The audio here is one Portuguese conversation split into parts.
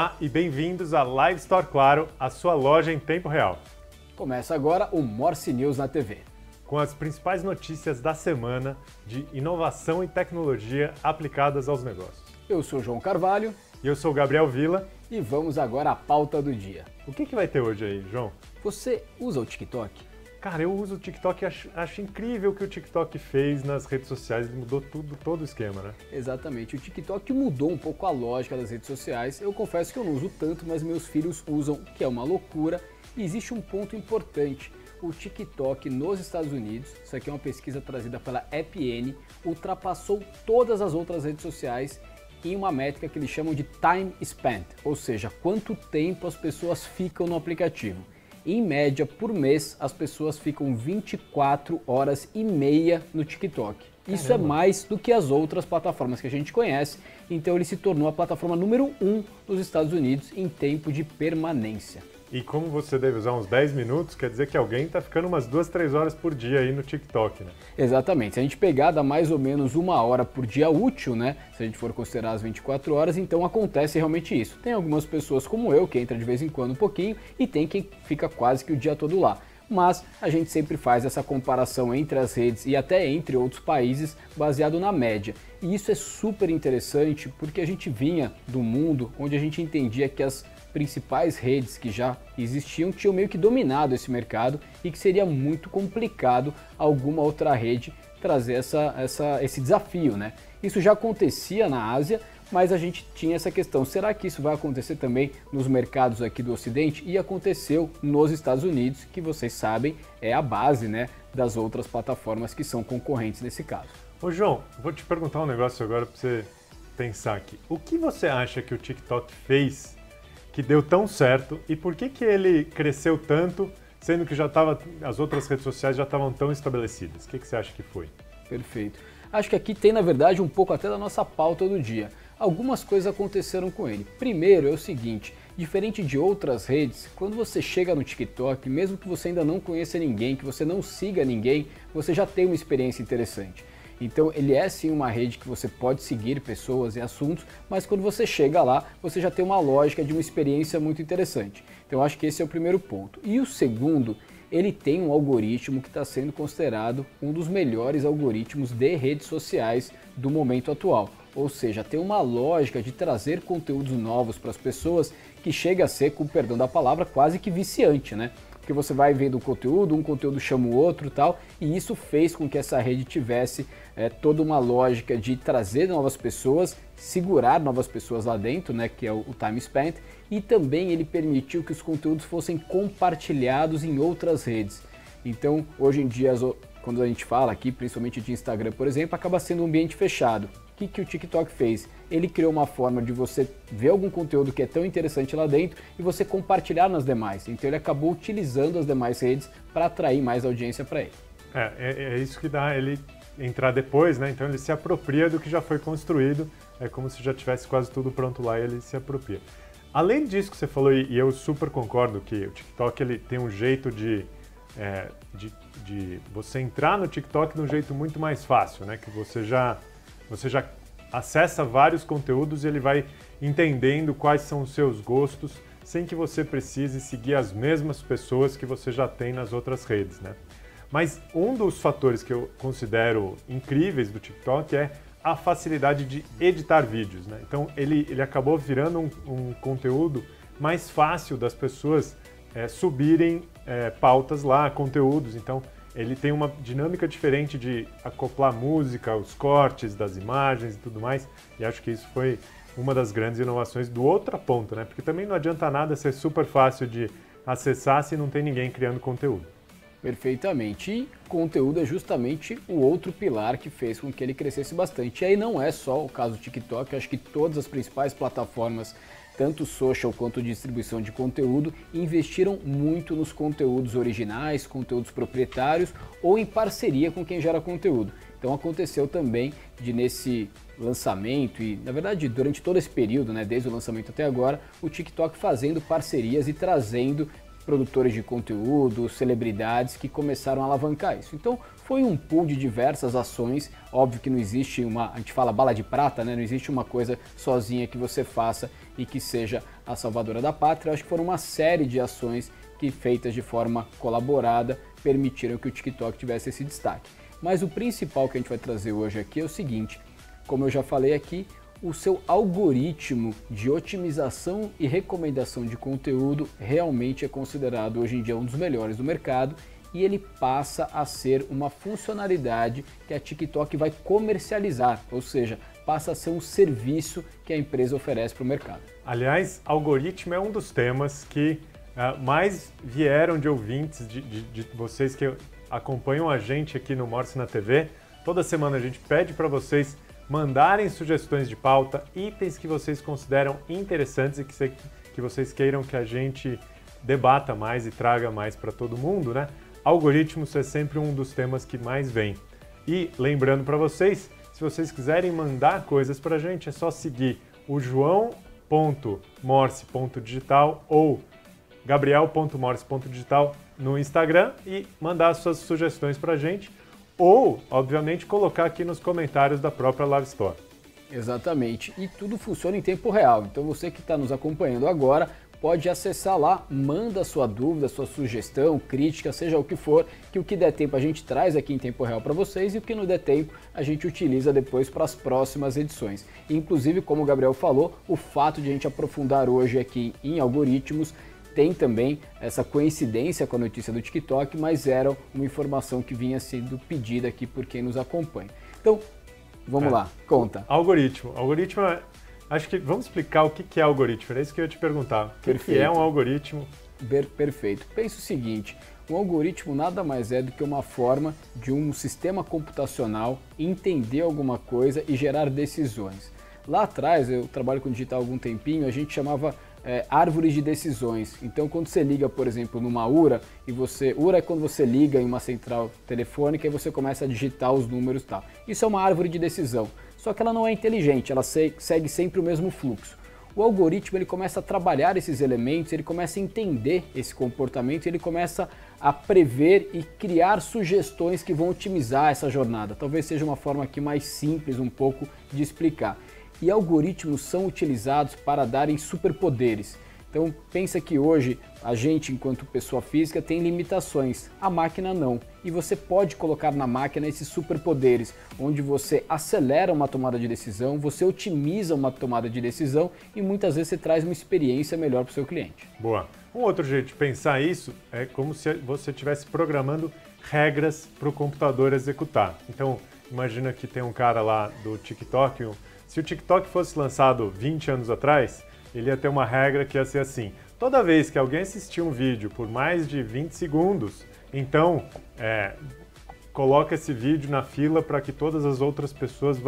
Olá e bem-vindos à Live Store Claro, a sua loja em tempo real. Começa agora o Morse News na TV. Com as principais notícias da semana de inovação e tecnologia aplicadas aos negócios. Eu sou João Carvalho. E eu sou Gabriel Vila. E vamos agora à pauta do dia. O que vai ter hoje aí, João? Você usa o TikTok? Cara, eu uso o TikTok e acho incrível o que o TikTok fez nas redes sociais, ele mudou todo o esquema, né? Exatamente, o TikTok mudou um pouco a lógica das redes sociais. Eu confesso que eu não uso tanto, mas meus filhos usam, que é uma loucura. E existe um ponto importante, o TikTok nos Estados Unidos, isso aqui é uma pesquisa trazida pela AppN, ultrapassou todas as outras redes sociais em uma métrica que eles chamam de time spent, ou seja, quanto tempo as pessoas ficam no aplicativo. Em média, por mês, as pessoas ficam 24 horas e meia no TikTok. Isso é mais do que as outras plataformas que a gente conhece, então ele se tornou a plataforma número 1 nos Estados Unidos em tempo de permanência. E como você deve usar uns 10 minutos, quer dizer que alguém está ficando umas 2, 3 horas por dia aí no TikTok, né? Exatamente. Se a gente pegar, dá mais ou menos 1 hora por dia útil, né? Se a gente for considerar as 24 horas, então acontece realmente isso. Tem algumas pessoas como eu, que entra de vez em quando um pouquinho, e tem quem fica quase que o dia todo lá. Mas a gente sempre faz essa comparação entre as redes e até entre outros países baseado na média. E isso é super interessante porque a gente vinha do mundo onde a gente entendia que as principais redes que já existiam tinham meio que dominado esse mercado e que seria muito complicado alguma outra rede trazer esse desafio, né? Isso já acontecia na Ásia, mas a gente tinha essa questão, será que isso vai acontecer também nos mercados aqui do Ocidente? E aconteceu nos Estados Unidos, que vocês sabem é a base, né, das outras plataformas que são concorrentes nesse caso. Ô João, vou te perguntar um negócio agora para você pensar aqui. O que você acha que o TikTok fez que deu tão certo e por que ele cresceu tanto, sendo que as outras redes sociais já estavam tão estabelecidas? O que você acha que foi? Perfeito. Acho que aqui tem, na verdade, um pouco até da nossa pauta do dia. Algumas coisas aconteceram com ele. Primeiro é o seguinte, diferente de outras redes, quando você chega no TikTok, mesmo que você ainda não conheça ninguém, que você não siga ninguém, você já tem uma experiência interessante. Então ele é sim uma rede que você pode seguir pessoas e assuntos, mas quando você chega lá, você já tem uma lógica de uma experiência muito interessante. Então eu acho que esse é o primeiro ponto. E o segundo, ele tem um algoritmo que está sendo considerado um dos melhores algoritmos de redes sociais do momento atual. Ou seja, tem uma lógica de trazer conteúdos novos para as pessoas que chega a ser, com o perdão da palavra, quase que viciante, né? Porque você vai vendo um conteúdo chama o outro e tal, e isso fez com que essa rede tivesse toda uma lógica de trazer novas pessoas, segurar novas pessoas lá dentro, né, que é o time spent, e também ele permitiu que os conteúdos fossem compartilhados em outras redes. Então, hoje em dia, quando a gente fala aqui, principalmente de Instagram, por exemplo, acaba sendo um ambiente fechado. O que o TikTok fez? Ele criou uma forma de você ver algum conteúdo que é tão interessante lá dentro e você compartilhar nas demais. Então ele acabou utilizando as demais redes para atrair mais audiência para ele. É isso que dá ele entrar depois, né? Então ele se apropria do que já foi construído, é como se já tivesse quase tudo pronto lá e ele se apropria. Além disso que você falou, e eu super concordo que o TikTok ele tem um jeito de você entrar no TikTok de um jeito muito mais fácil, né? Que você já acessa vários conteúdos e ele vai entendendo quais são os seus gostos sem que você precise seguir as mesmas pessoas que você já tem nas outras redes, né? Mas um dos fatores que eu considero incríveis do TikTok é a facilidade de editar vídeos, né? Então ele acabou virando um conteúdo mais fácil das pessoas subirem pautas lá, conteúdos. Então ele tem uma dinâmica diferente de acoplar música, os cortes das imagens e tudo mais, e acho que isso foi uma das grandes inovações do outra ponta, né? Porque também não adianta nada ser super fácil de acessar se não tem ninguém criando conteúdo. Perfeitamente, e conteúdo é justamente o outro pilar que fez com que ele crescesse bastante. E aí não é só o caso do TikTok, acho que todas as principais plataformas, tanto social quanto de distribuição de conteúdo, investiram muito nos conteúdos originais, conteúdos proprietários ou em parceria com quem gera conteúdo. Então aconteceu também de nesse lançamento e, na verdade, durante todo esse período, né, desde o lançamento até agora, o TikTok fazendo parcerias e trazendo produtores de conteúdo, celebridades que começaram a alavancar isso. Então foi um pool de diversas ações, óbvio que não existe a gente fala bala de prata, né? Não existe uma coisa sozinha que você faça e que seja a salvadora da pátria. Eu acho que foram uma série de ações que, feitas de forma colaborada, permitiram que o TikTok tivesse esse destaque. Mas o principal que a gente vai trazer hoje aqui é o seguinte, como eu já falei aqui, o seu algoritmo de otimização e recomendação de conteúdo realmente é considerado hoje em dia um dos melhores do mercado e ele passa a ser uma funcionalidade que a TikTok vai comercializar, ou seja, passa a ser um serviço que a empresa oferece para o mercado. Aliás, algoritmo é um dos temas que mais vieram de ouvintes, de vocês que acompanham a gente aqui no Morse na TV. Toda semana a gente pede para vocês mandarem sugestões de pauta, itens que vocês consideram interessantes e que vocês queiram que a gente debata mais e traga mais para todo mundo, né? Algoritmos é sempre um dos temas que mais vem. E lembrando para vocês, se vocês quiserem mandar coisas para a gente, é só seguir o joão.morse.digital ou gabriel.morse.digital no Instagram e mandar suas sugestões para a gente. Ou, obviamente, colocar aqui nos comentários da própria Live Store. Exatamente, e tudo funciona em tempo real, então você que está nos acompanhando agora pode acessar lá, manda sua dúvida, sua sugestão, crítica, seja o que for, que o que der tempo a gente traz aqui em tempo real para vocês e o que não der tempo a gente utiliza depois para as próximas edições. E, inclusive, como o Gabriel falou, o fato de a gente aprofundar hoje aqui em algoritmos tem também essa coincidência com a notícia do TikTok, mas era uma informação que vinha sendo pedida aqui por quem nos acompanha. Então, vamos lá, conta. Algoritmo. Algoritmo, acho que vamos explicar o que é algoritmo, era isso que eu ia te perguntar. O que é um algoritmo? Perfeito. Pensa o seguinte, um algoritmo nada mais é do que uma forma de um sistema computacional entender alguma coisa e gerar decisões. Lá atrás, eu trabalho com digital há algum tempinho, a gente chamava árvores de decisões. Então, quando você liga, por exemplo, numa URA, URA é quando você liga em uma central telefônica e você começa a digitar os números e tal. Isso é uma árvore de decisão, só que ela não é inteligente, ela segue sempre o mesmo fluxo. O algoritmo ele começa a trabalhar esses elementos, ele começa a entender esse comportamento, ele começa a prever e criar sugestões que vão otimizar essa jornada. Talvez seja uma forma aqui mais simples um pouco de explicar. E algoritmos são utilizados para darem superpoderes. Então pensa que hoje a gente, enquanto pessoa física, tem limitações, a máquina não. E você pode colocar na máquina esses superpoderes, onde você acelera uma tomada de decisão, você otimiza uma tomada de decisão e muitas vezes você traz uma experiência melhor para o seu cliente. Boa. Um outro jeito de pensar isso é como se você estivesse programando regras para o computador executar. Então imagina que tem um cara lá do TikTok. Se o TikTok fosse lançado 20 anos atrás, ele ia ter uma regra que ia ser assim: toda vez que alguém assistir um vídeo por mais de 20 segundos, então coloca esse vídeo na fila para que todas as outras pessoas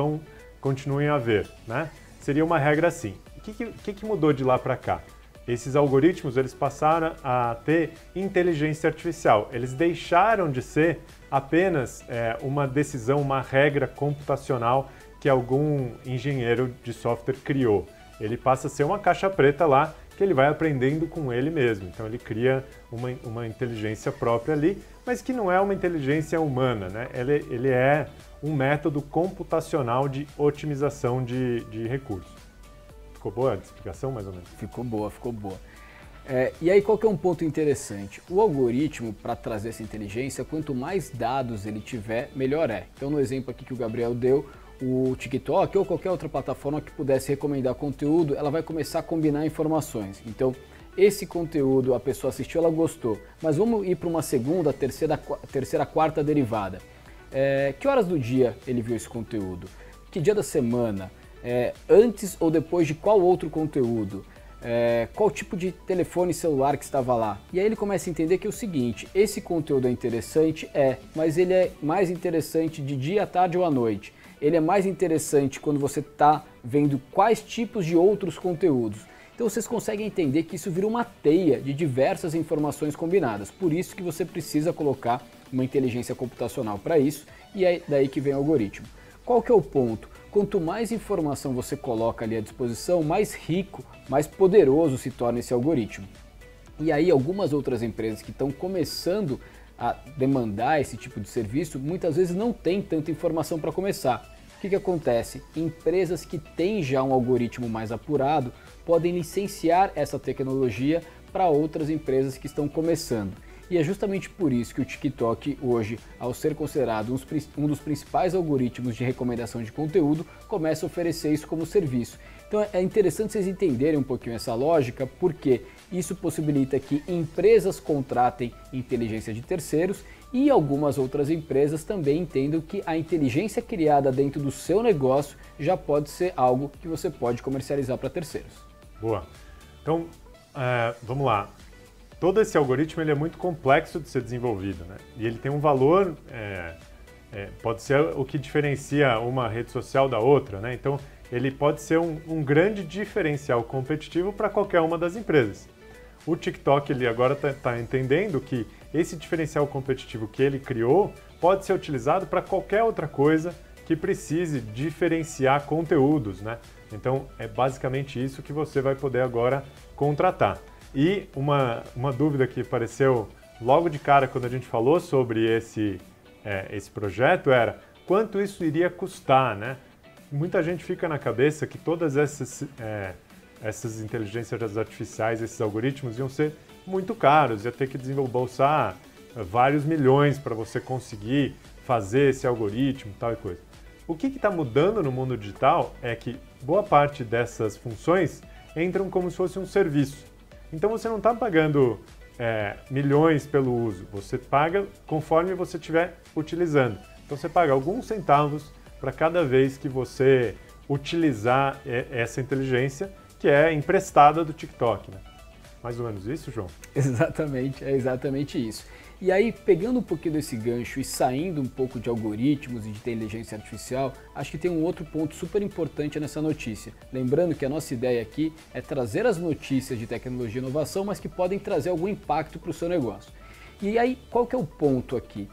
continuem a ver, né? Seria uma regra assim. O que mudou de lá para cá? Esses algoritmos eles passaram a ter inteligência artificial. Eles deixaram de ser apenas uma decisão, uma regra computacional que algum engenheiro de software criou. Ele passa a ser uma caixa preta lá que ele vai aprendendo com ele mesmo. Então ele cria uma inteligência própria ali, mas que não é uma inteligência humana, né? Ele é um método computacional de otimização de recursos. Ficou boa a explicação, mais ou menos? Ficou boa. E aí qual que é um ponto interessante? O algoritmo, para trazer essa inteligência, quanto mais dados ele tiver, melhor é. Então no exemplo aqui que o Gabriel deu, o TikTok ou qualquer outra plataforma que pudesse recomendar conteúdo, ela vai começar a combinar informações. Então, esse conteúdo a pessoa assistiu, ela gostou, mas vamos ir para uma segunda, terceira, quarta derivada. Que horas do dia ele viu esse conteúdo? Que dia da semana? Antes ou depois de qual outro conteúdo? Qual tipo de telefone celular que estava lá? E aí ele começa a entender que é o seguinte: esse conteúdo é interessante, mas ele é mais interessante de dia, à tarde ou à noite. Ele é mais interessante quando você está vendo quais tipos de outros conteúdos. Então vocês conseguem entender que isso vira uma teia de diversas informações combinadas. Por isso que você precisa colocar uma inteligência computacional para isso, e é daí que vem o algoritmo. Qual que é o ponto? Quanto mais informação você coloca ali à disposição, mais rico, mais poderoso se torna esse algoritmo. E aí algumas outras empresas que estão começando a demandar esse tipo de serviço, muitas vezes não tem tanta informação para começar. O que acontece? Empresas que têm já um algoritmo mais apurado podem licenciar essa tecnologia para outras empresas que estão começando. E é justamente por isso que o TikTok hoje, ao ser considerado um dos principais algoritmos de recomendação de conteúdo, começa a oferecer isso como serviço. Então é interessante vocês entenderem um pouquinho essa lógica, porque isso possibilita que empresas contratem inteligência de terceiros e algumas outras empresas também entendam que a inteligência criada dentro do seu negócio já pode ser algo que você pode comercializar para terceiros. Boa. Então, vamos lá. Todo esse algoritmo ele é muito complexo de ser desenvolvido, né? E ele tem um valor, pode ser o que diferencia uma rede social da outra, né? Então, ele pode ser um grande diferencial competitivo para qualquer uma das empresas. O TikTok ele agora está entendendo que esse diferencial competitivo que ele criou pode ser utilizado para qualquer outra coisa que precise diferenciar conteúdos, né? Então, é basicamente isso que você vai poder agora contratar. E uma dúvida que apareceu logo de cara quando a gente falou sobre esse projeto era quanto isso iria custar, né? Muita gente fica na cabeça que todas essas inteligências artificiais, esses algoritmos iam ser muito caros, ia ter que desembolsar vários milhões para você conseguir fazer esse algoritmo, tal e coisa. O que está mudando no mundo digital é que boa parte dessas funções entram como se fosse um serviço. Então você não está pagando milhões pelo uso, você paga conforme você estiver utilizando. Então você paga alguns centavos para cada vez que você utilizar essa inteligência que é emprestada do TikTok, né? Mais ou menos isso, João? Exatamente, é exatamente isso. E aí, pegando um pouquinho desse gancho e saindo um pouco de algoritmos e de inteligência artificial, acho que tem um outro ponto super importante nessa notícia. Lembrando que a nossa ideia aqui é trazer as notícias de tecnologia e inovação, mas que podem trazer algum impacto para o seu negócio. E aí, qual que é o ponto aqui?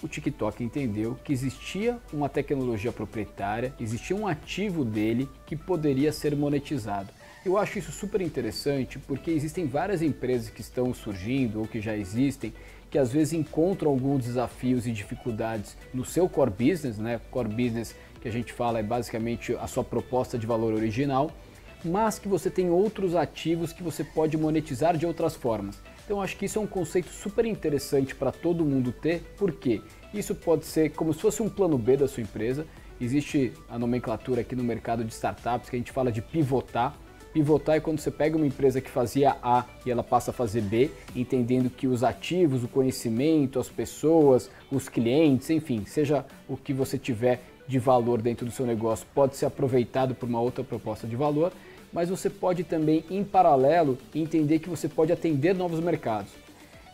O TikTok entendeu que existia uma tecnologia proprietária, existia um ativo dele que poderia ser monetizado. Eu acho isso super interessante porque existem várias empresas que estão surgindo ou que já existem que às vezes encontram alguns desafios e dificuldades no seu core business, né? Core business que a gente fala é basicamente a sua proposta de valor original, mas que você tem outros ativos que você pode monetizar de outras formas. Então acho que isso é um conceito super interessante para todo mundo ter, porque isso pode ser como se fosse um plano B da sua empresa. Existe a nomenclatura aqui no mercado de startups que a gente fala de pivotar. Pivotar é quando você pega uma empresa que fazia A e ela passa a fazer B, entendendo que os ativos, o conhecimento, as pessoas, os clientes, enfim, seja o que você tiver de valor dentro do seu negócio, pode ser aproveitado por uma outra proposta de valor, mas você pode também, em paralelo, entender que você pode atender novos mercados.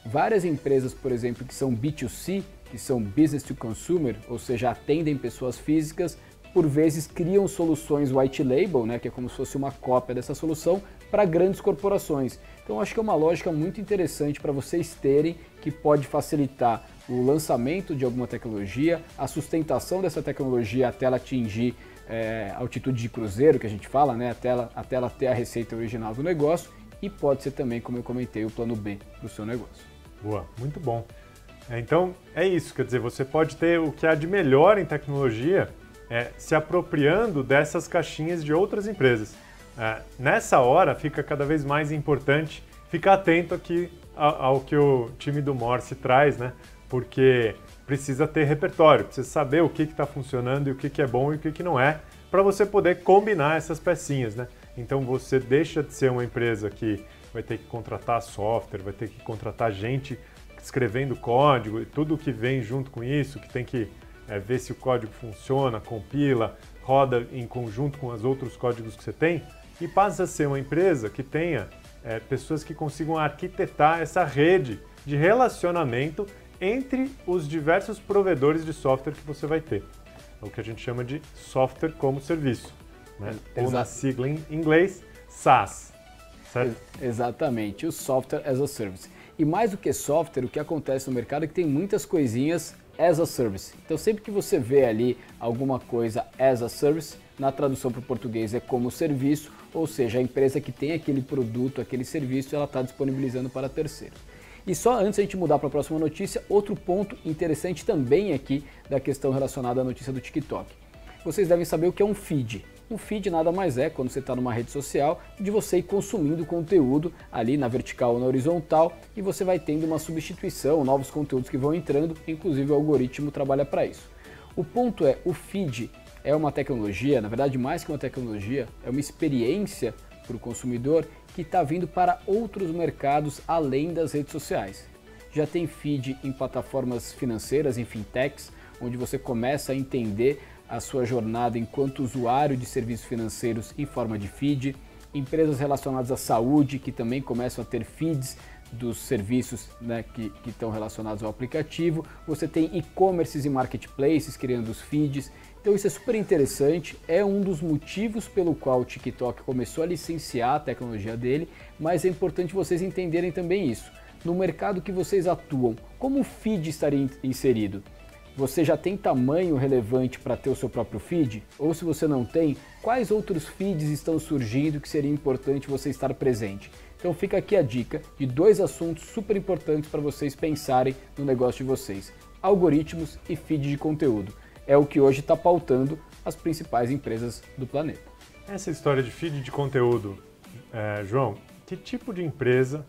Várias empresas, por exemplo, que são B2C, que são Business to Consumer, ou seja, atendem pessoas físicas, por vezes criam soluções white label, né, que é como se fosse uma cópia dessa solução, para grandes corporações. Então acho que é uma lógica muito interessante para vocês terem, que pode facilitar o lançamento de alguma tecnologia, a sustentação dessa tecnologia até ela atingir a altitude de cruzeiro, que a gente fala, né, até ela ter a receita original do negócio, e pode ser também, como eu comentei, o plano B do seu negócio. Boa, muito bom. Então é isso, quer dizer, você pode ter o que há de melhor em tecnologia se apropriando dessas caixinhas de outras empresas. Nessa hora fica cada vez mais importante ficar atento aqui ao que o time do Morse traz, né? Porque precisa ter repertório, precisa saber o que está funcionando e o que é bom e o que não é, para você poder combinar essas pecinhas, né? Então você deixa de ser uma empresa que vai ter que contratar software, vai ter que contratar gente escrevendo código e tudo que vem junto com isso, que tem que ver se o código funciona, compila, roda em conjunto com os outros códigos que você tem, e passa a ser uma empresa que tenha pessoas que consigam arquitetar essa rede de relacionamento entre os diversos provedores de software que você vai ter. É o que a gente chama de software como serviço, né? Ou na sigla em inglês, SaaS. Certo? Exatamente, o Software as a Service. E mais do que software, o que acontece no mercado é que tem muitas coisinhas as a Service. Então sempre que você vê ali alguma coisa as a Service, na tradução para o português é como serviço, ou seja, a empresa que tem aquele produto, aquele serviço, ela está disponibilizando para terceiro. E só antes a gente mudar para a próxima notícia, outro ponto interessante também aqui da questão relacionada à notícia do TikTok. Vocês devem saber o que é um feed. Um feed nada mais é, quando você está numa rede social, de você ir consumindo conteúdo ali na vertical ou na horizontal e você vai tendo uma substituição, novos conteúdos que vão entrando, inclusive o algoritmo trabalha para isso. O ponto é, o feed é uma tecnologia, na verdade mais que uma tecnologia, é uma experiência para o consumidor que está vindo para outros mercados além das redes sociais. Já tem feed em plataformas financeiras, em fintechs, onde você começa a entender a sua jornada enquanto usuário de serviços financeiros em forma de feed, empresas relacionadas à saúde que também começam a ter feeds dos serviços, né, que estão relacionados ao aplicativo, você tem e-commerces e marketplaces criando os feeds, então isso é super interessante, é um dos motivos pelo qual o TikTok começou a licenciar a tecnologia dele, mas é importante vocês entenderem também isso. No mercado que vocês atuam, como o feed estaria inserido? Você já tem tamanho relevante para ter o seu próprio feed? Ou se você não tem, quais outros feeds estão surgindo que seria importante você estar presente? Então fica aqui a dica de 2 assuntos super importantes para vocês pensarem no negócio de vocês. Algoritmos e feed de conteúdo. É o que hoje está pautando as principais empresas do planeta. Essa história de feed de conteúdo, João, que tipo de empresa,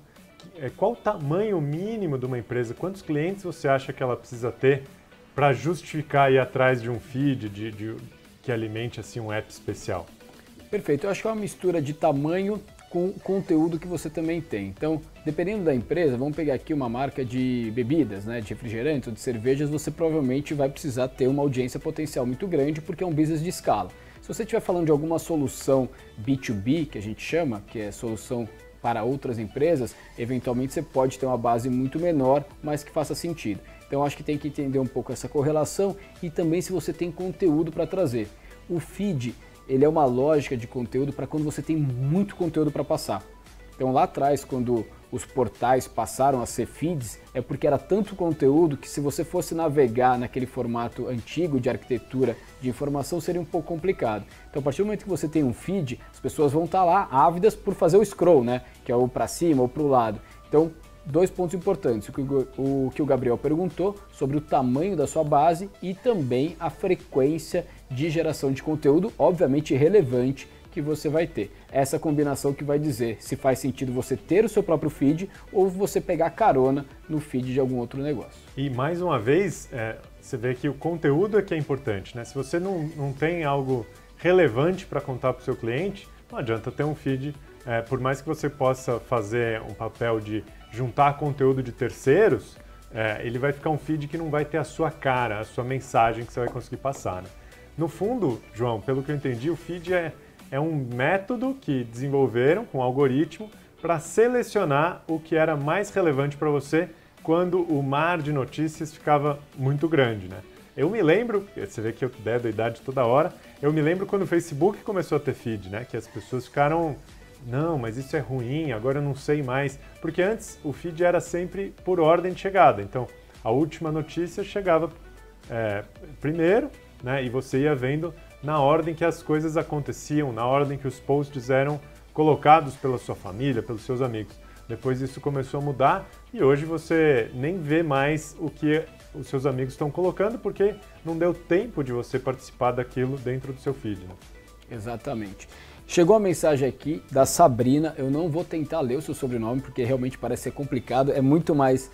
qual o tamanho mínimo de uma empresa, quantos clientes você acha que ela precisa ter para justificar ir atrás de um feed que alimente assim um app especial? Perfeito, eu acho que é uma mistura de tamanho com conteúdo que você também tem. Então, dependendo da empresa, vamos pegar aqui uma marca de bebidas, né, de refrigerantes ou de cervejas, você provavelmente vai precisar ter uma audiência potencial muito grande porque é um business de escala. Se você estiver falando de alguma solução B2B, que a gente chama, que é solução para outras empresas, eventualmente você pode ter uma base muito menor, mas que faça sentido. Então acho que tem que entender um pouco essa correlação e também se você tem conteúdo para trazer. O feed, ele é uma lógica de conteúdo para quando você tem muito conteúdo para passar. Então lá atrás, quando os portais passaram a ser feeds, é porque era tanto conteúdo que se você fosse navegar naquele formato antigo de arquitetura de informação seria um pouco complicado. Então a partir do momento que você tem um feed, as pessoas vão estar lá ávidas por fazer o scroll, né? Que é ou para cima ou para o lado. Então 2 pontos importantes, o que o Gabriel perguntou sobre o tamanho da sua base e também a frequência de geração de conteúdo, obviamente relevante, que você vai ter. Essa combinação que vai dizer se faz sentido você ter o seu próprio feed ou você pegar carona no feed de algum outro negócio. E mais uma vez, você vê que o conteúdo é que é importante, né? Se você não tem algo relevante para contar para o seu cliente, não adianta ter um feed, por mais que você possa fazer um papel de juntar conteúdo de terceiros, ele vai ficar um feed que não vai ter a sua cara, a sua mensagem que você vai conseguir passar, né? No fundo, João, pelo que eu entendi, o feed é um método que desenvolveram com algoritmo para selecionar o que era mais relevante para você quando o mar de notícias ficava muito grande, né? Eu me lembro, você vê que eu dedo a idade toda hora, eu me lembro quando o Facebook começou a ter feed, né? Que as pessoas ficaram, não, mas isso é ruim, agora eu não sei mais. Porque antes o feed era sempre por ordem de chegada, então a última notícia chegava primeiro, né? E você ia vendo na ordem que as coisas aconteciam, na ordem que os posts eram colocados pela sua família, pelos seus amigos. Depois isso começou a mudar e hoje você nem vê mais o que os seus amigos estão colocando porque não deu tempo de você participar daquilo dentro do seu feed, né? Exatamente. Chegou a mensagem aqui da Sabrina, eu não vou tentar ler o seu sobrenome porque realmente parece ser complicado, é muito mais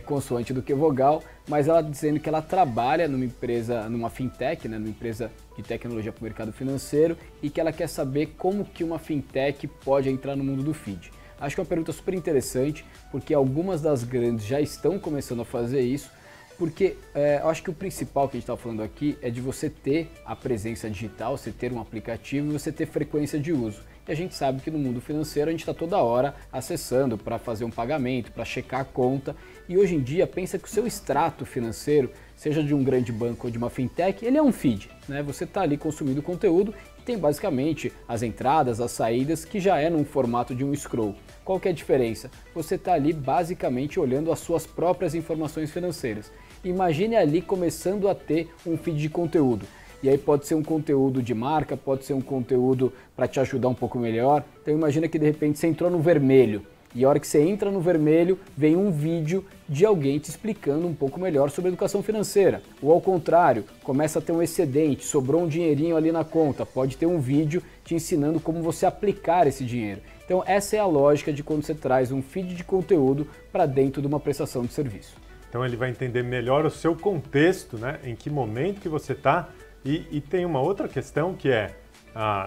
consoante do que vogal, mas ela dizendo que ela trabalha numa empresa, numa fintech, né, numa empresa de tecnologia para o mercado financeiro e que ela quer saber como que uma fintech pode entrar no mundo do feed. Acho que é uma pergunta super interessante porque algumas das grandes já estão começando a fazer isso, porque eu acho que o principal que a gente está falando aqui é de você ter a presença digital, você ter um aplicativo e você ter frequência de uso. E a gente sabe que no mundo financeiro a gente está toda hora acessando para fazer um pagamento, para checar a conta. E hoje em dia, pensa que o seu extrato financeiro, seja de um grande banco ou de uma fintech, ele é um feed, né? Você está ali consumindo conteúdo e tem basicamente as entradas, as saídas, que já é num formato de um scroll. Qual que é a diferença? Você está ali basicamente olhando as suas próprias informações financeiras. Imagine ali começando a ter um feed de conteúdo. E aí pode ser um conteúdo de marca, pode ser um conteúdo para te ajudar um pouco melhor. Então imagina que de repente você entrou no vermelho. E a hora que você entra no vermelho, vem um vídeo de alguém te explicando um pouco melhor sobre educação financeira. Ou ao contrário, começa a ter um excedente, sobrou um dinheirinho ali na conta, pode ter um vídeo te ensinando como você aplicar esse dinheiro. Então essa é a lógica de quando você traz um feed de conteúdo para dentro de uma prestação de serviço. Então ele vai entender melhor o seu contexto, né? Em que momento que você está. E tem uma outra questão que é,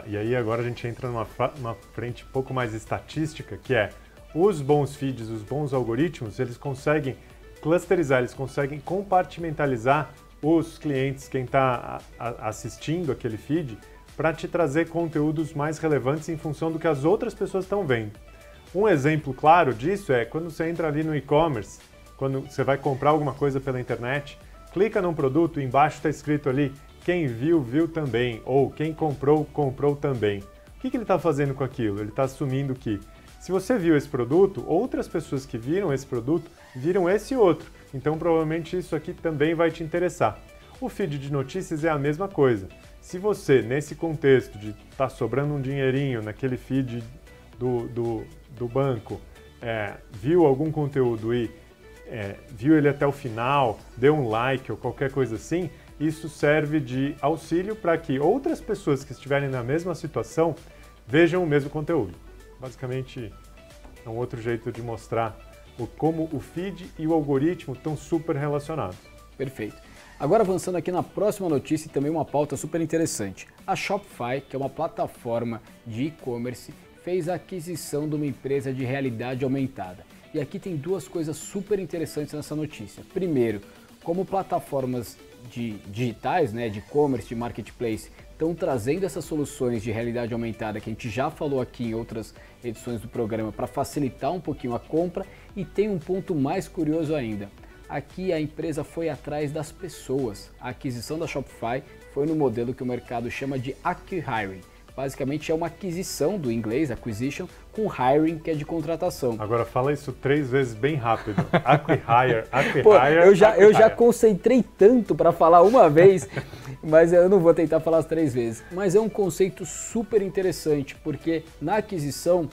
e aí agora a gente entra numa frente um pouco mais estatística, que é os bons feeds, os bons algoritmos, eles conseguem clusterizar, eles conseguem compartimentalizar os clientes, quem está assistindo aquele feed, para te trazer conteúdos mais relevantes em função do que as outras pessoas estão vendo. Um exemplo claro disso é quando você entra ali no e-commerce, quando você vai comprar alguma coisa pela internet, clica num produto, embaixo está escrito ali, quem viu, viu também, ou quem comprou, comprou também. O que ele está fazendo com aquilo? Ele está assumindo que se você viu esse produto, outras pessoas que viram esse produto, viram esse outro. Então, provavelmente isso aqui também vai te interessar. O feed de notícias é a mesma coisa. Se você, nesse contexto de estar sobrando um dinheirinho naquele feed do banco, viu algum conteúdo e viu ele até o final, deu um like ou qualquer coisa assim, isso serve de auxílio para que outras pessoas que estiverem na mesma situação vejam o mesmo conteúdo. Basicamente, é um outro jeito de mostrar como o feed e o algoritmo estão super relacionados. Perfeito. Agora avançando aqui na próxima notícia e também uma pauta super interessante. A Shopify, que é uma plataforma de e-commerce, fez a aquisição de uma empresa de realidade aumentada. E aqui tem duas coisas super interessantes nessa notícia. Primeiro, como plataformas digitais, né, de e-commerce, de marketplace, estão trazendo essas soluções de realidade aumentada que a gente já falou aqui em outras edições do programa para facilitar um pouquinho a compra. E tem um ponto mais curioso ainda. Aqui a empresa foi atrás das pessoas. A aquisição da Shopify foi no modelo que o mercado chama de acqui-hiring. Basicamente é uma aquisição do inglês, acquisition, com hiring, que é de contratação. Agora fala isso 3 vezes bem rápido. Acqui-hire, acqui-hire. Eu já concentrei tanto para falar uma vez, mas eu não vou tentar falar as 3 vezes. Mas é um conceito super interessante, porque na aquisição,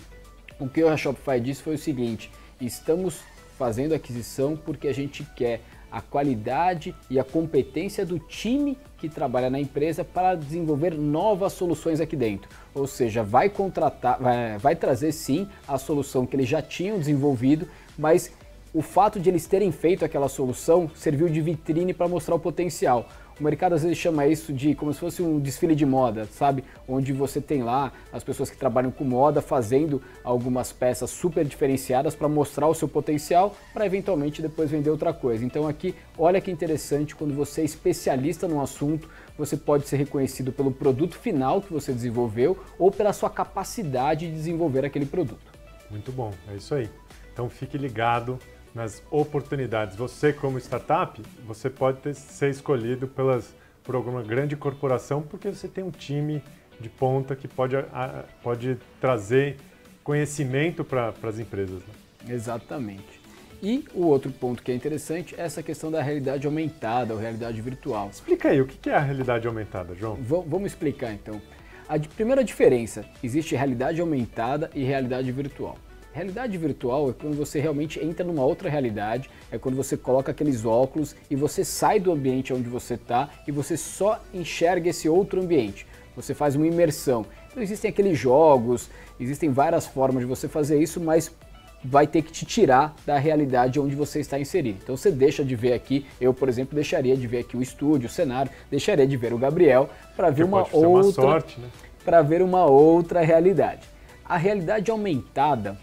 o que a Shopify disse foi o seguinte: estamos fazendo aquisição porque a gente quer a qualidade e a competência do time que trabalha na empresa para desenvolver novas soluções aqui dentro. Ou seja, vai trazer sim a solução que eles já tinham desenvolvido, mas o fato de eles terem feito aquela solução serviu de vitrine para mostrar o potencial. O mercado às vezes chama isso de como se fosse um desfile de moda, sabe? Onde você tem lá as pessoas que trabalham com moda fazendo algumas peças super diferenciadas para mostrar o seu potencial para eventualmente depois vender outra coisa. Então aqui, olha que interessante, quando você é especialista num assunto, você pode ser reconhecido pelo produto final que você desenvolveu ou pela sua capacidade de desenvolver aquele produto. Muito bom, é isso aí. Então fique ligado nas oportunidades. Você, como startup, você pode ser escolhido por alguma grande corporação porque você tem um time de ponta que pode trazer conhecimento para as empresas. Né? Exatamente. E o outro ponto que é interessante é essa questão da realidade aumentada ou realidade virtual. Explica aí, o que é a realidade aumentada, João? Vamos explicar então. A primeira diferença, existe realidade aumentada e realidade virtual. Realidade virtual é quando você realmente entra numa outra realidade, é quando você coloca aqueles óculos e você sai do ambiente onde você está e você só enxerga esse outro ambiente. Você faz uma imersão. Então existem aqueles jogos, existem várias formas de você fazer isso, mas vai ter que te tirar da realidade onde você está inserido. Então você deixa de ver aqui, eu por exemplo deixaria de ver aqui o estúdio, o cenário, deixaria de ver o Gabriel para ver ver uma outra realidade. A realidade aumentada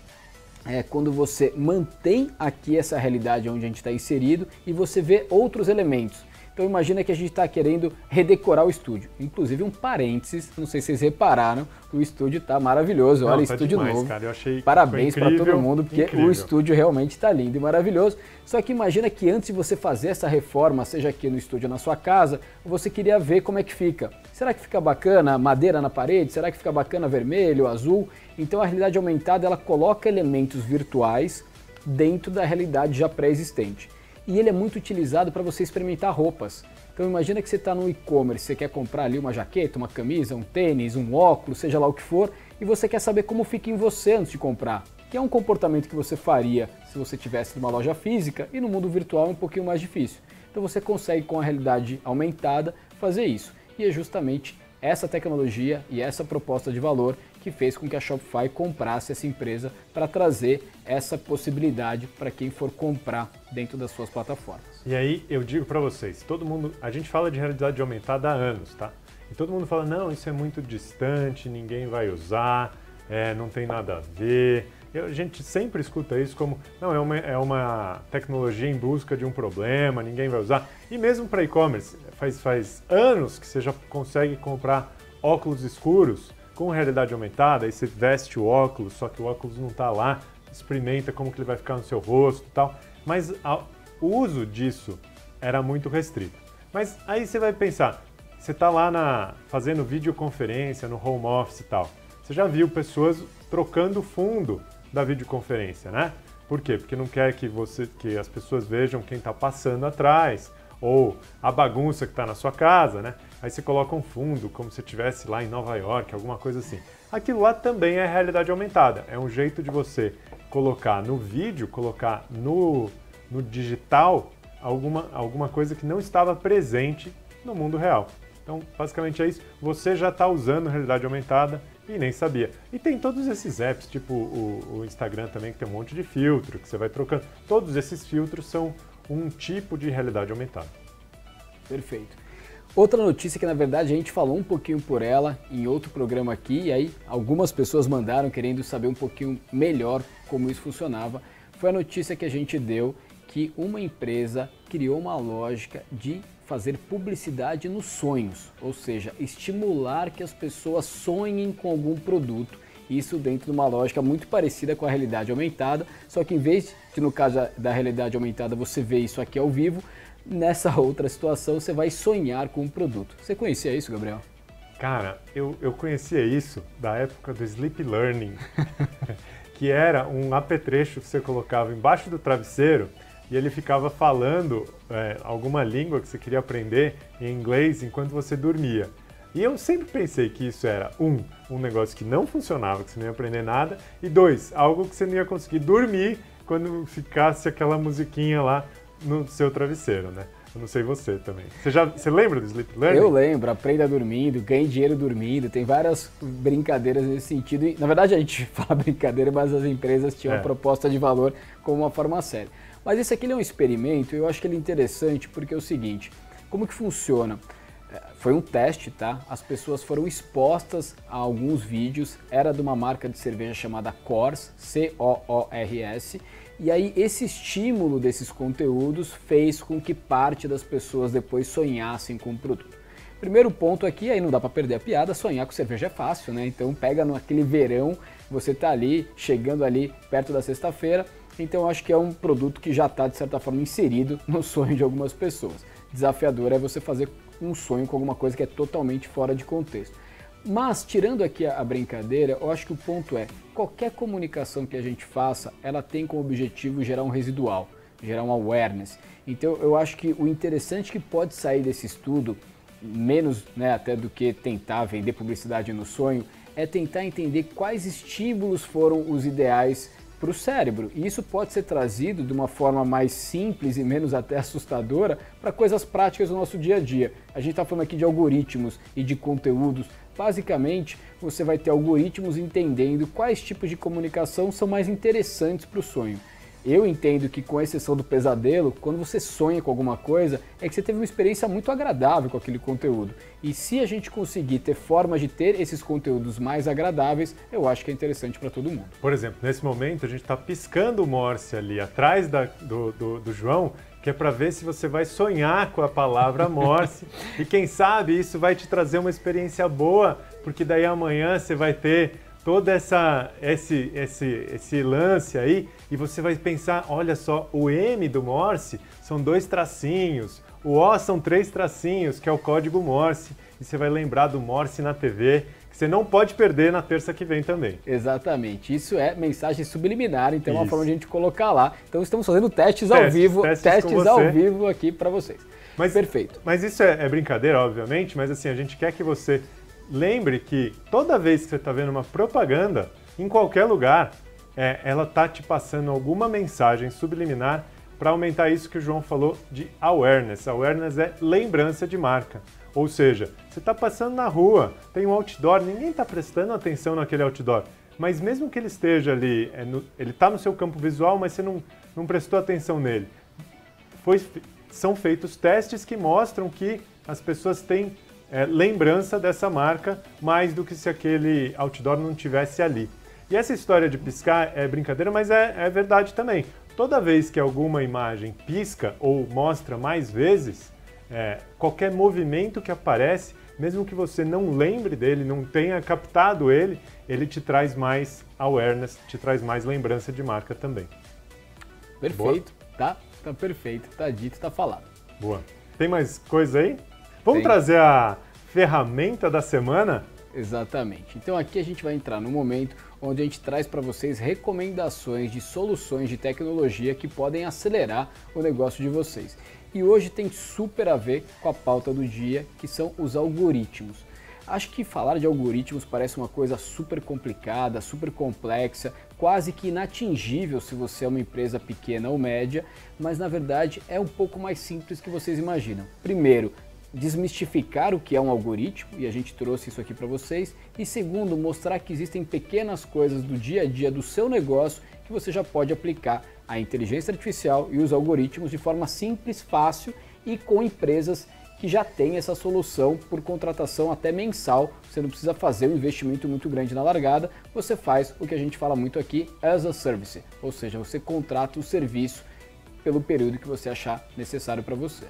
é quando você mantém aqui essa realidade onde a gente está inserido e você vê outros elementos. Então imagina que a gente está querendo redecorar o estúdio. Inclusive um parênteses, não sei se vocês repararam, o estúdio está maravilhoso. Olha, tá estúdio demais, novo. Cara, eu achei Parabéns para todo mundo, porque incrível. O estúdio realmente está lindo e maravilhoso. Só que imagina que antes de você fazer essa reforma, seja aqui no estúdio ou na sua casa, você queria ver como é que fica. Será que fica bacana madeira na parede? Será que fica bacana vermelho, azul? Então a realidade aumentada ela coloca elementos virtuais dentro da realidade já pré-existente. e ele é muito utilizado para você experimentar roupas. Então imagina que você está no e-commerce, você quer comprar ali uma jaqueta, uma camisa, um tênis, um óculos, seja lá o que for, e você quer saber como fica em você antes de comprar, que é um comportamento que você faria se você tivesse numa loja física, e no mundo virtual é um pouquinho mais difícil. Então você consegue com a realidade aumentada fazer isso, e é justamente essa tecnologia e essa proposta de valor que fez com que a Shopify comprasse essa empresa para trazer essa possibilidade para quem for comprar dentro das suas plataformas. E aí eu digo para vocês, todo mundo, a gente fala de realidade aumentada há anos, tá? E todo mundo fala, não, isso é muito distante, ninguém vai usar, não tem nada a ver. A gente sempre escuta isso como, não, é uma tecnologia em busca de um problema, ninguém vai usar. E mesmo para e-commerce, faz anos que você já consegue comprar óculos escuros com realidade aumentada, aí você veste o óculos, só que o óculos não está lá, experimenta como que ele vai ficar no seu rosto e tal. Mas o uso disso era muito restrito. Mas aí você vai pensar, você está lá fazendo videoconferência no home office e tal. Você já viu pessoas trocando o fundo da videoconferência, né? Por quê? Porque não quer que as pessoas vejam quem está passando atrás, ou a bagunça que está na sua casa, né? Aí você coloca um fundo, como se estivesse lá em Nova York, alguma coisa assim. Aquilo lá também é realidade aumentada. É um jeito de você colocar no vídeo, colocar no digital, alguma coisa que não estava presente no mundo real. Então, basicamente é isso. Você já está usando realidade aumentada e nem sabia. E tem todos esses apps, tipo o Instagram também, que tem um monte de filtro, que você vai trocando. Todos esses filtros são um tipo de realidade aumentada. Perfeito. Outra notícia que, na verdade, a gente falou um pouquinho por ela em outro programa aqui, e aí algumas pessoas mandaram querendo saber um pouquinho melhor como isso funcionava, foi a notícia que a gente deu que uma empresa criou uma lógica de fazer publicidade nos sonhos, ou seja, estimular que as pessoas sonhem com algum produto, isso dentro de uma lógica muito parecida com a realidade aumentada, só que em vez de, no caso da realidade aumentada, você vê isso aqui ao vivo, nessa outra situação você vai sonhar com um produto. Você conhecia isso, Gabriel? Cara, eu conhecia isso da época do Sleep Learning, que era um apetrecho que você colocava embaixo do travesseiro e ele ficava falando alguma língua que você queria aprender em inglês enquanto você dormia. E eu sempre pensei que isso era, um negócio que não funcionava, que você não ia aprender nada, e dois, algo que você não ia conseguir dormir quando ficasse aquela musiquinha lá no seu travesseiro, né? Eu não sei você também. Você lembra do Sleep Learning? Eu lembro, aprenda dormindo, ganhe dinheiro dormindo, tem várias brincadeiras nesse sentido. E, na verdade a gente fala brincadeira, mas as empresas tinham uma proposta de valor como uma forma séria. Mas esse aqui é um experimento e eu acho que ele é interessante porque é o seguinte, como que funciona? Foi um teste, tá? As pessoas foram expostas a alguns vídeos, era de uma marca de cerveja chamada Coors, C-O-O-R-S, e aí esse estímulo desses conteúdos fez com que parte das pessoas depois sonhassem com o produto. Primeiro ponto aqui, aí não dá para perder a piada, sonhar com cerveja é fácil, né? Então pega naquele verão, você tá ali, chegando ali perto da sexta-feira, então eu acho que é um produto que já está de certa forma inserido no sonho de algumas pessoas. Desafiador é você fazer um sonho com alguma coisa que é totalmente fora de contexto. Mas, tirando aqui a brincadeira, eu acho que o ponto é, qualquer comunicação que a gente faça, ela tem como objetivo gerar um residual, gerar um awareness. Então, eu acho que o interessante que pode sair desse estudo, menos até do que tentar vender publicidade no sonho, é tentar entender quais estímulos foram os ideais para o cérebro. E isso pode ser trazido de uma forma mais simples e menos até assustadora para coisas práticas do nosso dia a dia. A gente está falando aqui de algoritmos e de conteúdos. Basicamente, você vai ter algoritmos entendendo quais tipos de comunicação são mais interessantes para o sonho. Eu entendo que, com exceção do pesadelo, quando você sonha com alguma coisa, é que você teve uma experiência muito agradável com aquele conteúdo. E se a gente conseguir ter formas de ter esses conteúdos mais agradáveis, eu acho que é interessante para todo mundo. Por exemplo, nesse momento a gente está piscando o Morse ali atrás do João, que é para ver se você vai sonhar com a palavra Morse. E quem sabe isso vai te trazer uma experiência boa, porque daí amanhã você vai ter todo esse lance aí, e você vai pensar, olha só, o M do Morse são 2 tracinhos, o O são 3 tracinhos, que é o código Morse, e você vai lembrar do Morse na TV, que você não pode perder na terça que vem também. Exatamente, isso é mensagem subliminar, então é uma forma de a gente colocar lá. Então estamos fazendo testes ao vivo, testes ao vivo aqui para vocês. Perfeito. Mas isso é brincadeira, obviamente, mas assim, a gente quer que você lembre que toda vez que você está vendo uma propaganda, em qualquer lugar, ela está te passando alguma mensagem subliminar para aumentar isso que o João falou de awareness. Awareness é lembrança de marca. Ou seja, você está passando na rua, tem um outdoor, ninguém está prestando atenção naquele outdoor, mas mesmo que ele esteja ali, ele está no seu campo visual, mas você não prestou atenção nele. São feitos testes que mostram que as pessoas têm lembrança dessa marca mais do que se aquele outdoor não tivesse ali. E essa história de piscar é brincadeira, mas é verdade também. Toda vez que alguma imagem pisca ou mostra mais vezes, qualquer movimento que aparece, mesmo que você não lembre dele, não tenha captado ele te traz mais awareness, te traz mais lembrança de marca também. Perfeito, tá perfeito, tá dito, tá falado. Boa. Tem mais coisa aí? Vamos trazer a ferramenta da semana? Exatamente. Então aqui a gente vai entrar no momento onde a gente traz para vocês recomendações de soluções de tecnologia que podem acelerar o negócio de vocês. E hoje tem super a ver com a pauta do dia, que são os algoritmos. Acho que falar de algoritmos parece uma coisa super complicada, super complexa, quase que inatingível se você é uma empresa pequena ou média, mas na verdade é um pouco mais simples que vocês imaginam. Primeiro, desmistificar o que é um algoritmo, e a gente trouxe isso aqui para vocês, e segundo, mostrar que existem pequenas coisas do dia a dia do seu negócio que você já pode aplicar a inteligência artificial e os algoritmos de forma simples, fácil e com empresas que já têm essa solução por contratação até mensal. Você não precisa fazer um investimento muito grande na largada, você faz o que a gente fala muito aqui, as a service, ou seja, você contrata o serviço pelo período que você achar necessário para você.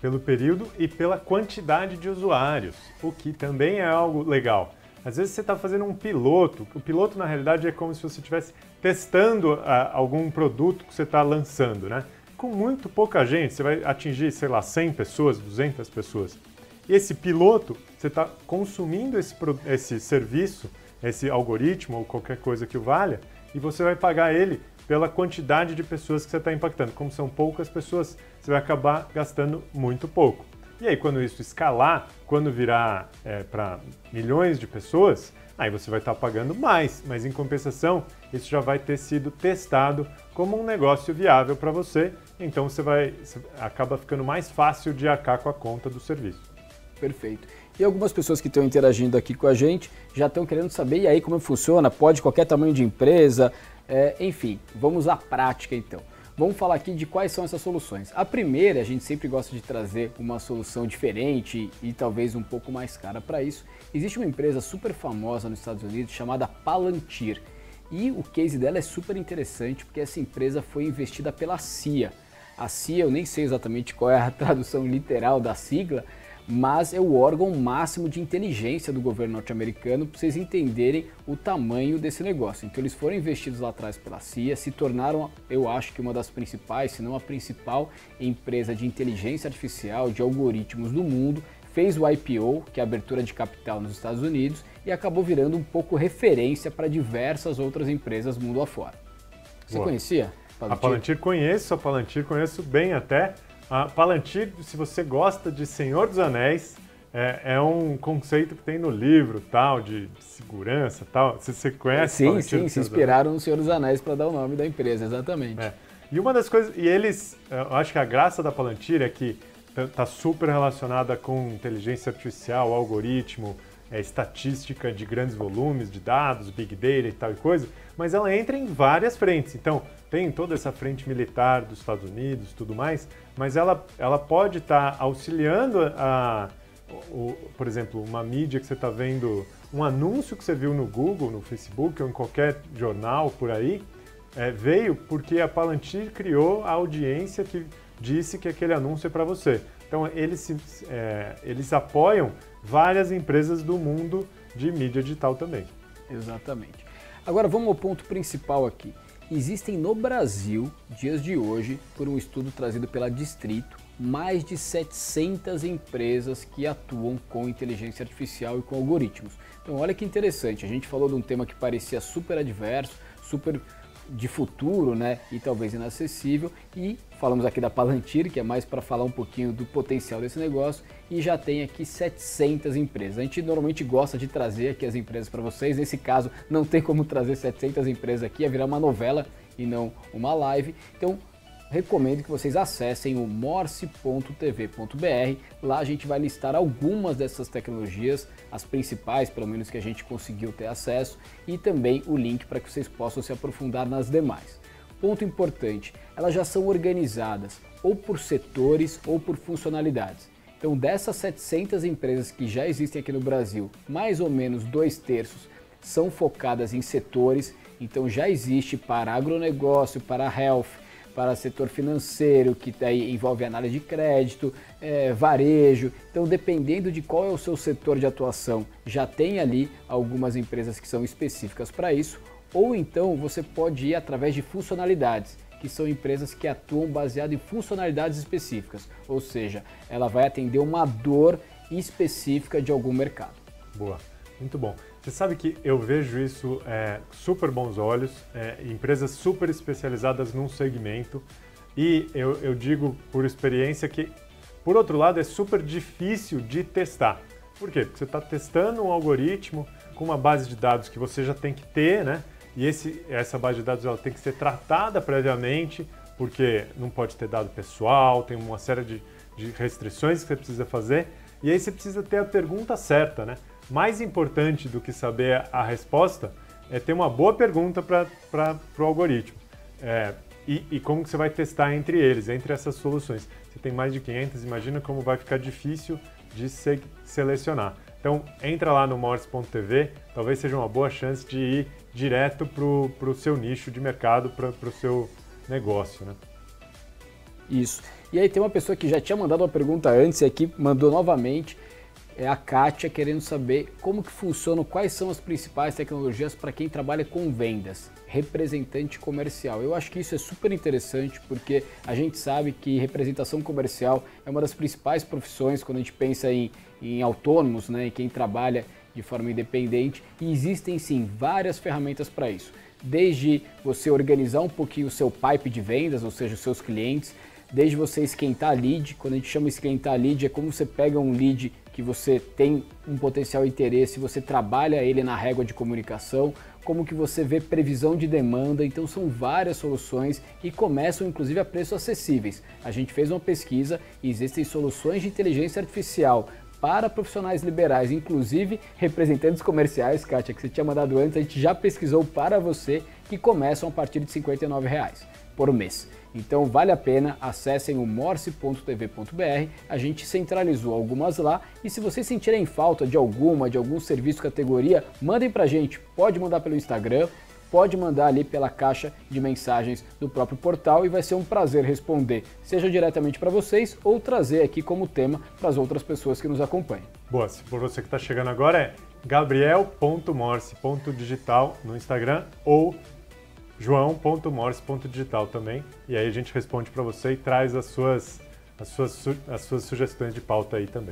Pelo período e pela quantidade de usuários, o que também é algo legal. Às vezes você está fazendo um piloto, o piloto na realidade é como se você estivesse testando algum produto que você está lançando, né? Com muito pouca gente, você vai atingir, sei lá, 100 pessoas, 200 pessoas. E esse piloto, você está consumindo esse serviço, esse algoritmo ou qualquer coisa que o valha, e você vai pagar ele pela quantidade de pessoas que você está impactando. Como são poucas pessoas, você vai acabar gastando muito pouco. E aí, quando isso escalar, quando virar para milhões de pessoas, aí você vai estar pagando mais, mas em compensação, isso já vai ter sido testado como um negócio viável para você, então você acaba ficando mais fácil de arcar com a conta do serviço. Perfeito. E algumas pessoas que estão interagindo aqui com a gente já estão querendo saber, e aí como funciona? Pode qualquer tamanho de empresa? Enfim, vamos à prática então. Vamos falar aqui de quais são essas soluções. A primeira, a gente sempre gosta de trazer uma solução diferente e talvez um pouco mais cara para isso. Existe uma empresa super famosa nos Estados Unidos chamada Palantir. E o case dela é super interessante porque essa empresa foi investida pela CIA. A CIA, eu nem sei exatamente qual é a tradução literal da sigla, mas é o órgão máximo de inteligência do governo norte-americano, para vocês entenderem o tamanho desse negócio. Então eles foram investidos lá atrás pela CIA, se tornaram, eu acho que uma das principais, se não a principal empresa de inteligência artificial, de algoritmos do mundo, fez o IPO, que é a abertura de capital nos Estados Unidos, e acabou virando um pouco referência para diversas outras empresas mundo afora. Você conhecia Palantir? A Palantir conheço bem até. A Palantir, se você gosta de Senhor dos Anéis, é um conceito que tem no livro, tal, de segurança, tal. Você conhece? Sim, se inspiraram no Senhor dos Anéis para dar o nome da empresa, exatamente. E uma das coisas, eu acho que a graça da Palantir é que está super relacionada com inteligência artificial, algoritmo, estatística de grandes volumes de dados, big data e tal e coisa, mas ela entra em várias frentes. Então, tem toda essa frente militar dos Estados Unidos e tudo mais, mas ela pode estar auxiliando por exemplo, uma mídia que você está vendo, um anúncio que você viu no Google, no Facebook ou em qualquer jornal por aí, veio porque a Palantir criou a audiência que disse que aquele anúncio é para você. Então, eles apoiam várias empresas do mundo de mídia digital também. Exatamente. Agora, vamos ao ponto principal aqui. Existem no Brasil, dias de hoje, por um estudo trazido pela Distrito, mais de 700 empresas que atuam com inteligência artificial e com algoritmos. Então olha que interessante, a gente falou de um tema que parecia super adverso, super de futuro, né, e talvez inacessível, e falamos aqui da Palantir, que é mais para falar um pouquinho do potencial desse negócio, e já tem aqui 700 empresas. A gente normalmente gosta de trazer aqui as empresas para vocês, nesse caso não tem como trazer 700 empresas aqui, ia virar uma novela e não uma live, então recomendo que vocês acessem o morse.tv.br. Lá a gente vai listar algumas dessas tecnologias, as principais, pelo menos que a gente conseguiu ter acesso, e também o link para que vocês possam se aprofundar nas demais. Ponto importante, elas já são organizadas ou por setores ou por funcionalidades. Então dessas 700 empresas que já existem aqui no Brasil, mais ou menos 2/3 são focadas em setores, então já existe para agronegócio, para health, para setor financeiro, que daí envolve análise de crédito, varejo. Então, dependendo de qual é o seu setor de atuação, já tem ali algumas empresas que são específicas para isso, ou então você pode ir através de funcionalidades, que são empresas que atuam baseado em funcionalidades específicas, ou seja, ela vai atender uma dor específica de algum mercado. Boa, muito bom. Você sabe que eu vejo isso super bons olhos, empresas super especializadas num segmento, e eu digo por experiência que, por outro lado, é super difícil de testar. Por quê? Porque você está testando um algoritmo com uma base de dados que você já tem que ter, né? E essa base de dados ela tem que ser tratada previamente, porque não pode ter dado pessoal, tem uma série de restrições que você precisa fazer, e aí você precisa ter a pergunta certa, né? Mais importante do que saber a resposta é ter uma boa pergunta para o algoritmo. E como que você vai testar entre eles, entre essas soluções. Você tem mais de 500, imagina como vai ficar difícil de selecionar. Então, entra lá no morse.tv, talvez seja uma boa chance de ir direto para o seu nicho de mercado, para o seu negócio, né? Isso. E aí tem uma pessoa que já tinha mandado uma pergunta antes e aqui mandou novamente, é a Kátia, querendo saber como que funcionam, quais são as principais tecnologias para quem trabalha com vendas, representante comercial. Eu acho que isso é super interessante porque a gente sabe que representação comercial é uma das principais profissões quando a gente pensa em autônomos, né, em quem trabalha de forma independente, e existem sim várias ferramentas para isso. Desde você organizar um pouquinho o seu pipe de vendas, ou seja, os seus clientes, desde você esquentar lead. Quando a gente chama esquentar lead, é como você pega um lead que você tem um potencial interesse, você trabalha ele na régua de comunicação, como que você vê previsão de demanda. Então são várias soluções e começam inclusive a preços acessíveis. A gente fez uma pesquisa e existem soluções de inteligência artificial para profissionais liberais, inclusive representantes comerciais, Kátia, que você tinha mandado antes, a gente já pesquisou para você, que começam a partir de R$ 59 por mês. Então vale a pena, acessem o morse.tv.br, a gente centralizou algumas lá, e se vocês sentirem falta de algum serviço categoria, mandem pra gente, pode mandar pelo Instagram, pode mandar ali pela caixa de mensagens do próprio portal, e vai ser um prazer responder, seja diretamente para vocês ou trazer aqui como tema para as outras pessoas que nos acompanham. Boa, se por você que está chegando agora é gabriel.morse.digital no Instagram ou joão.morse.digital também, e aí a gente responde para você e traz as suas sugestões de pauta aí também.